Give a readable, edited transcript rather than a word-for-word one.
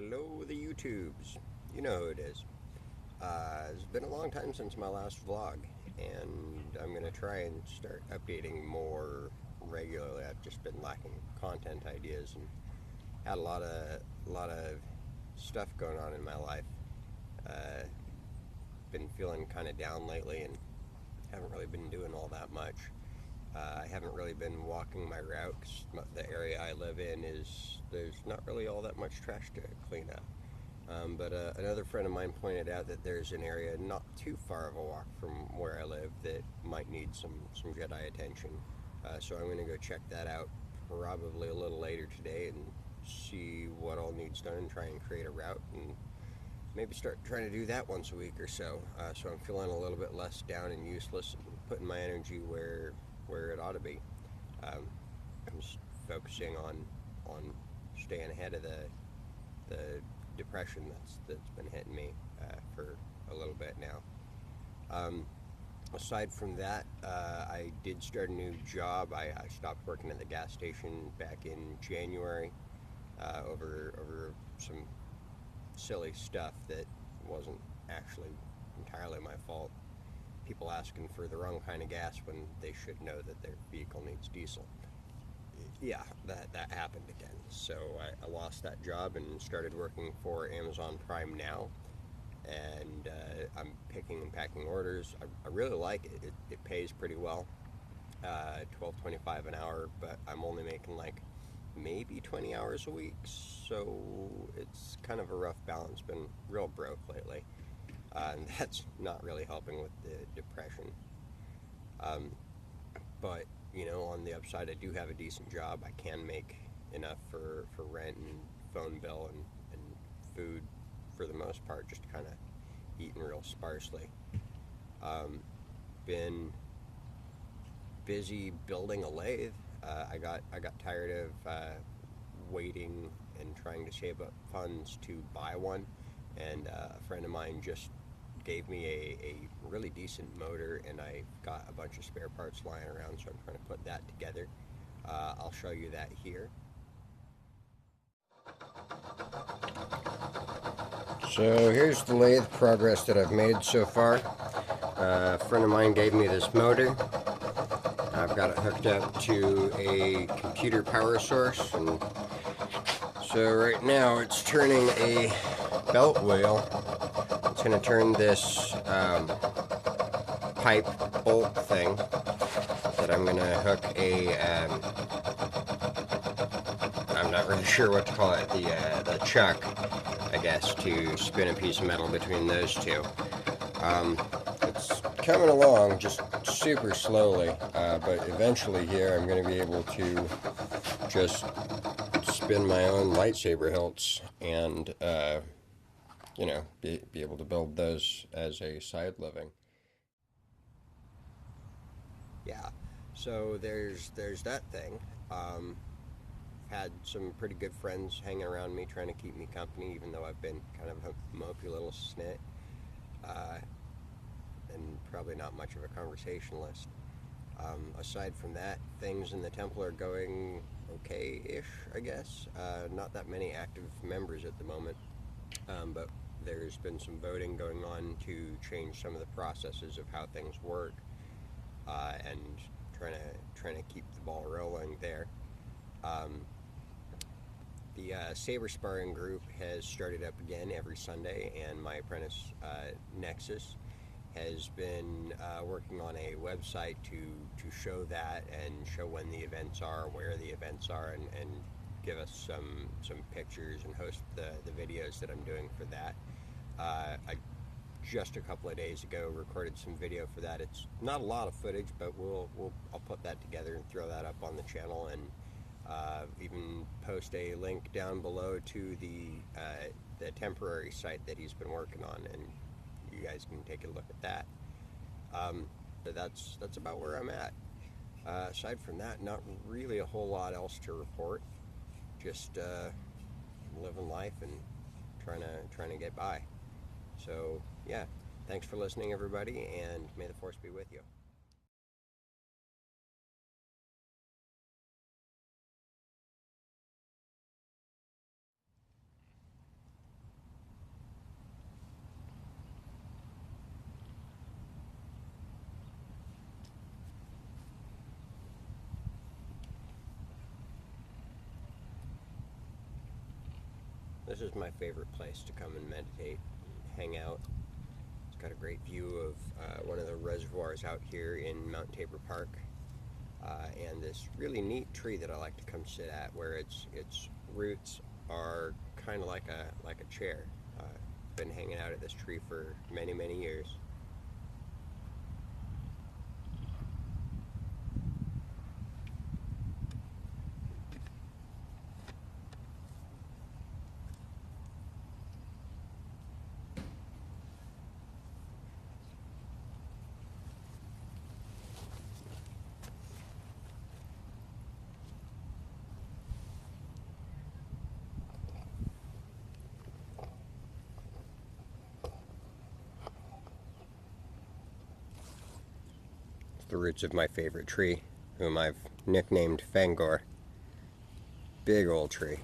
Hello, the YouTubes. You know who it is. It's been a long time since my last vlog, and I'm gonna try and start updating more regularly. I've just been lacking content ideas and had a lot of stuff going on in my life. Uh, been feeling kind of down lately, and haven't really been doing all that much. I haven't really been walking my route 'cause the area I live in is there's not really all that much trash to clean up. But another friend of mine pointed out that there's an area not too far of a walk from where I live that might need some Jedi attention. So I'm going to go check that out probably a little later today and see what all needs done and try and create a route and maybe start trying to do that once a week or so. So I'm feeling a little bit less down and useless and putting my energy where it ought to be. Um, I'm just focusing on staying ahead of the depression that's been hitting me for a little bit now. Um, Aside from that, I did start a new job. I stopped working at the gas station back in January over some silly stuff that wasn't actually entirely my fault. People asking for the wrong kind of gas when they should know that their vehicle needs diesel. Yeah, that happened again. So I lost that job and started working for Amazon Prime now. And I'm picking and packing orders. I really like it. It pays pretty well, $12.25 an hour, but I'm only making like maybe 20 hours a week. So it's kind of a rough balance. Been real broke lately. And that's not really helping with the depression. Um, but on the upside, I do have a decent job. I can make enough for rent and phone bill and food for the most part, just kind of eating real sparsely. Been busy building a lathe. I got tired of waiting and trying to save up funds to buy one, and a friend of mine just gave me a really decent motor, and I got a bunch of spare parts lying around, so I'm trying to put that together. I'll show you that here. So here's the lathe progress that I've made so far. A friend of mine gave me this motor. I've got it hooked up to a computer power source, and so right now it's turning a belt wheel. It's going to turn this pipe bolt thing that I'm going to hook I'm not really sure what to call it, the chuck, I guess, to spin a piece of metal between those two. It's coming along just super slowly, but eventually here I'm going to be able to just spin my own lightsaber hilts and be able to build those as a side living. Yeah, so there's that thing. Had some pretty good friends hanging around me trying to keep me company, even though I've been kind of a mopey little snit, uh, and probably not much of a conversationalist. Aside from that, things in the temple are going okay-ish, I guess. Not that many active members at the moment, but there's been some voting going on to change some of the processes of how things work, and trying to keep the ball rolling there. Um, the saber sparring group has started up again every Sunday, and my apprentice Nexus has been working on a website to show that and show when the events are, where the events are, and give us some pictures and host the videos that I'm doing for that. I just a couple of days ago recorded some video for that. It's not a lot of footage, but I'll put that together and throw that up on the channel, and even post a link down below to the temporary site that he's been working on, and you guys can take a look at that. But that's about where I'm at. Aside from that, not really a whole lot else to report. Just living life and trying to get by. So yeah, thanks for listening, everybody, and may the force be with you. This is my favorite place to come and meditate, hang out. It's got a great view of one of the reservoirs out here in Mount Tabor Park, and this really neat tree that I like to come sit at, where its roots are kind of like a chair. Been hanging out at this tree for many years. The roots of my favorite tree, whom I've nicknamed Fangor. Big old tree.